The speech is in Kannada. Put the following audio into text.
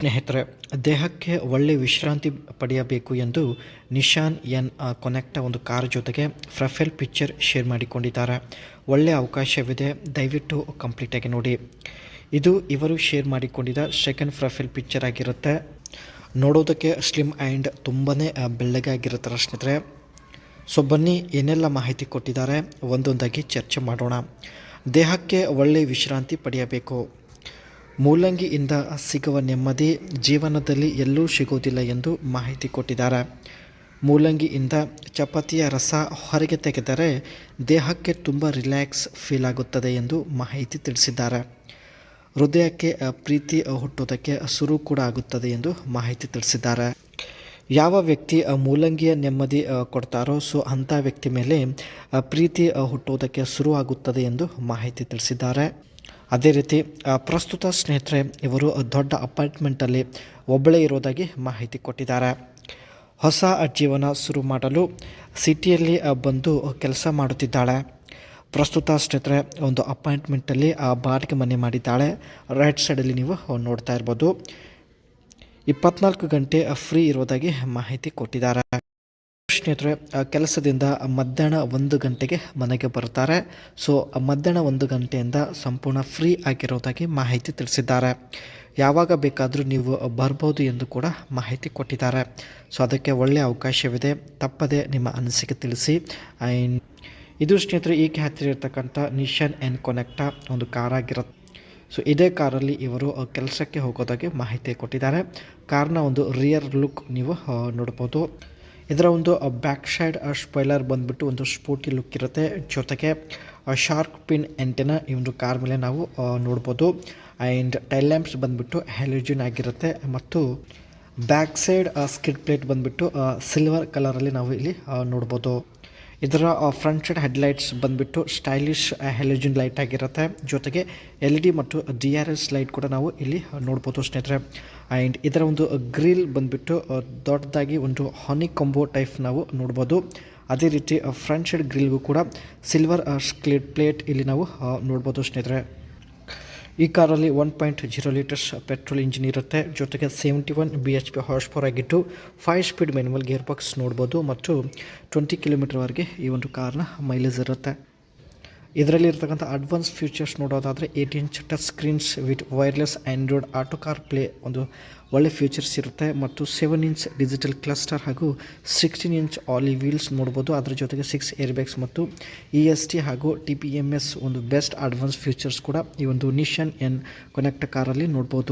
ಸ್ನೇಹಿತರೆ, ದೇಹಕ್ಕೆ ಒಳ್ಳೆ ವಿಶ್ರಾಂತಿ ಪಡೆಯಬೇಕು ಎಂದು ನಿಶಾನ್ ಎನ್ ಕೊನೆಕ್ಟ ಒಂದು ಕಾರ್ ಜೊತೆಗೆ ಪ್ರೊಫೈಲ್ ಪಿಕ್ಚರ್ ಶೇರ್ ಮಾಡಿಕೊಂಡಿದ್ದಾರೆ. ಒಳ್ಳೆಯ ಅವಕಾಶವಿದೆ, ದಯವಿಟ್ಟು ಕಂಪ್ಲೀಟಾಗಿ ನೋಡಿ. ಇದು ಇವರು ಶೇರ್ ಮಾಡಿಕೊಂಡಿದ್ದ ಸೆಕೆಂಡ್ ಪ್ರೊಫೈಲ್ ಪಿಕ್ಚರ್ ಆಗಿರುತ್ತೆ. ನೋಡೋದಕ್ಕೆ ಸ್ಲಿಮ್ ಆ್ಯಂಡ್ ತುಂಬಾ ಬೆಳ್ಳಗಾಗಿರುತ್ತಾರೆ ಸ್ನೇಹಿತರೆ. ಸೊ ಬನ್ನಿ ಏನೆಲ್ಲ ಮಾಹಿತಿ ಕೊಟ್ಟಿದ್ದಾರೆ ಒಂದೊಂದಾಗಿ ಚರ್ಚೆ ಮಾಡೋಣ. ದೇಹಕ್ಕೆ ಒಳ್ಳೆಯ ವಿಶ್ರಾಂತಿ ಪಡೆಯಬೇಕು. ಮೂಲಂಗಿಯಿಂದ ಸಿಗುವ ನೆಮ್ಮದಿ ಜೀವನದಲ್ಲಿ ಎಲ್ಲೂ ಸಿಗೋದಿಲ್ಲ ಎಂದು ಮಾಹಿತಿ ಕೊಟ್ಟಿದ್ದಾರೆ. ಮೂಲಂಗಿಯಿಂದ ಚಪಾತಿಯ ರಸ ಹೊರಗೆ ತೆಗೆದರೆ ದೇಹಕ್ಕೆ ತುಂಬ ರಿಲ್ಯಾಕ್ಸ್ ಫೀಲ್ ಆಗುತ್ತದೆ ಎಂದು ಮಾಹಿತಿ ತಿಳಿಸಿದ್ದಾರೆ. ಹೃದಯಕ್ಕೆ ಪ್ರೀತಿ ಹುಟ್ಟೋದಕ್ಕೆ ಶುರು ಕೂಡ ಆಗುತ್ತದೆ ಎಂದು ಮಾಹಿತಿ ತಿಳಿಸಿದ್ದಾರೆ. ಯಾವ ವ್ಯಕ್ತಿ ಮೂಲಂಗಿಯ ನೆಮ್ಮದಿ ಕೊಡ್ತಾರೋ ಸೊ ಅಂಥ ವ್ಯಕ್ತಿ ಮೇಲೆ ಪ್ರೀತಿ ಹುಟ್ಟೋದಕ್ಕೆ ಶುರು ಆಗುತ್ತದೆ ಎಂದು ಮಾಹಿತಿ ತಿಳಿಸಿದ್ದಾರೆ. ಅದೇ ರೀತಿ ಪ್ರಸ್ತುತ ಸ್ನೇಹಿತರೆ ಇವರು ದೊಡ್ಡ ಅಪಾರ್ಟ್ಮೆಂಟಲ್ಲಿ ಒಬ್ಬಳೇ ಇರೋದಾಗಿ ಮಾಹಿತಿ ಕೊಟ್ಟಿದ್ದಾರೆ. ಹೊಸ ಜೀವನ ಶುರು ಮಾಡಲು ಸಿಟಿಯಲ್ಲಿ ಬಂದು ಕೆಲಸ ಮಾಡುತ್ತಿದ್ದಾಳೆ. ಪ್ರಸ್ತುತ ಸ್ನೇಹಿತರೆ ಒಂದು ಅಪಾರ್ಟ್ಮೆಂಟಲ್ಲಿ ಬಾಡಿಗೆ ಮನೆ ಮಾಡಿದ್ದಾಳೆ. ರೈಟ್ ಸೈಡಲ್ಲಿ ನೀವು ನೋಡ್ತಾ ಇರ್ಬೋದು. 24 ಗಂಟೆ ಫ್ರೀ ಇರೋದಾಗಿ ಮಾಹಿತಿ ಕೊಟ್ಟಿದ್ದಾರೆ. ಸ್ನೇಹಿತರೆ ಕೆಲಸದಿಂದ ಮಧ್ಯಾಹ್ನ 1 ಗಂಟೆಗೆ ಮನೆಗೆ ಬರ್ತಾರೆ. ಸೊ ಮಧ್ಯಾಹ್ನ 1 ಗಂಟೆಯಿಂದ ಸಂಪೂರ್ಣ ಫ್ರೀ ಆಗಿರೋದಾಗಿ ಮಾಹಿತಿ ತಿಳಿಸಿದ್ದಾರೆ. ಯಾವಾಗ ಬೇಕಾದರೂ ನೀವು ಬರ್ಬೋದು ಎಂದು ಕೂಡ ಮಾಹಿತಿ ಕೊಟ್ಟಿದ್ದಾರೆ. ಸೊ ಅದಕ್ಕೆ ಒಳ್ಳೆಯ ಅವಕಾಶವಿದೆ, ತಪ್ಪದೆ ನಿಮ್ಮ ಅನಿಸಿಕೆ ತಿಳಿಸಿ. ಇದು ಸ್ನೇಹಿತರೆ ಈಗ ಹತ್ತಿರ ಇರ್ತಕ್ಕಂಥ ನಿಶಾನ್ ಎನ್ ಕೊನೆಕ್ಟ ಒಂದು ಕಾರ್ ಆಗಿರುತ್ತೆ. ಸೊ ಇದೇ ಕಾರಲ್ಲಿ ಇವರು ಕೆಲಸಕ್ಕೆ ಹೋಗೋದಾಗಿ ಮಾಹಿತಿ ಕೊಟ್ಟಿದ್ದಾರೆ. ಕಾರ್ನ ಒಂದು ರಿಯರ್ ಲುಕ್ ನೀವು ನೋಡ್ಬೋದು. ಇದರ ಒಂದು ಬ್ಯಾಕ್ ಸೈಡ್ ಸ್ಪಾಯ್ಲರ್ ಬಂದುಬಿಟ್ಟು ಒಂದು ಸ್ಪೋರ್ಟಿ ಲುಕ್ ಇರುತ್ತೆ. ಜೊತೆಗೆ ಶಾರ್ಕ್ ಪಿನ್ ಎಂಟೆನ ಈ ಒಂದು ಕಾರ್ ಮೇಲೆ ನಾವು ನೋಡ್ಬೋದು. ಆ್ಯಂಡ್ ಟೈಲ್ ಲ್ಯಾಂಪ್ಸ್ ಬಂದುಬಿಟ್ಟು ಹ್ಯಾಲೋಜನ್ ಆಗಿರುತ್ತೆ. ಮತ್ತು ಬ್ಯಾಕ್ ಸೈಡ್ ಸ್ಕಿಡ್ ಪ್ಲೇಟ್ ಬಂದುಬಿಟ್ಟು ಸಿಲ್ವರ್ ಕಲರಲ್ಲಿ ನಾವು ಇಲ್ಲಿ ನೋಡ್ಬೋದು. ಇದರ ಫ್ರಂಟ್ ಸೈಡ್ ಹೆಡ್ಲೈಟ್ಸ್ ಬಂದುಬಿಟ್ಟು ಸ್ಟೈಲಿಶ್ ಹ್ಯಾಲೋಜನ್ ಲೈಟ್ ಆಗಿರುತ್ತೆ. ಜೊತೆಗೆ LED ಮತ್ತು DRS ಲೈಟ್ ಕೂಡ ನಾವು ಇಲ್ಲಿ ನೋಡ್ಬೋದು ಸ್ನೇಹಿತರೆ. ಆ್ಯಂಡ್ ಇದರ ಒಂದು ಗ್ರಿಲ್ ಬಂದುಬಿಟ್ಟು ದೊಡ್ಡದಾಗಿ ಒಂದು ಹಾನಿ ಕೊಂಬೋ ಟೈಪ್ ನಾವು ನೋಡ್ಬೋದು. ಅದೇ ರೀತಿ ಫ್ರಂಟ್ ಸೈಡ್ ಗ್ರಿಲ್ಗೂ ಕೂಡ ಸಿಲ್ವರ್ ಸ್ಕಿಡ್ ಪ್ಲೇಟ್ ಇಲ್ಲಿ ನಾವು ನೋಡ್ಬೋದು ಸ್ನೇಹಿತರೆ. ಈ ಕಾರಲ್ಲಿ 1.0 ಲೀಟರ್ಸ್ ಪೆಟ್ರೋಲ್ ಇಂಜಿನ್ ಇರುತ್ತೆ. ಜೊತೆಗೆ 71 BHP ಹಾರ್ಸ್ ಪವರ್ ಆಗಿದ್ದು 5 ಸ್ಪೀಡ್ ಮ್ಯಾನ್ಯುವಲ್ ಗೇರ್ ಬಾಕ್ಸ್ ನೋಡ್ಬೋದು. ಮತ್ತು 20 ಕಿಲೋಮೀಟರ್ವರೆಗೆ ಈ ಒಂದು ಕಾರ್ನ ಮೈಲೇಜ್ ಇರುತ್ತೆ. ಇದರಲ್ಲಿ ಇರ್ತಕ್ಕಂಥ ಅಡ್ವಾನ್ಸ್ ಫೀಚರ್ಸ್ ನೋಡೋದಾದರೆ 8 inch touch screens with wireless Android auto car play ಒಂದು ಒಳ್ಳೆ ಫೀಚರ್ಸ್ ಇರುತ್ತೆ. ಮತ್ತು 7 ಇಂಚ್ ಡಿಜಿಟಲ್ ಕ್ಲಸ್ಟರ್ ಹಾಗೂ 16 ಇಂಚ್ ಆಲಿ ವೀಲ್ಸ್ ನೋಡ್ಬೋದು. ಅದರ ಜೊತೆಗೆ 6 ಏರ್ ಬ್ಯಾಗ್ಸ್ ಮತ್ತು EST ಹಾಗೂ TPMS ಒಂದು ಬೆಸ್ಟ್ ಅಡ್ವಾನ್ಸ್ ಫೀಚರ್ಸ್ ಕೂಡ ಈ ಒಂದು ನಿಶಾನ್ ಎನ್ ಕೊನೆಕ್ಟ ಕಾರಲ್ಲಿ ನೋಡ್ಬೋದು.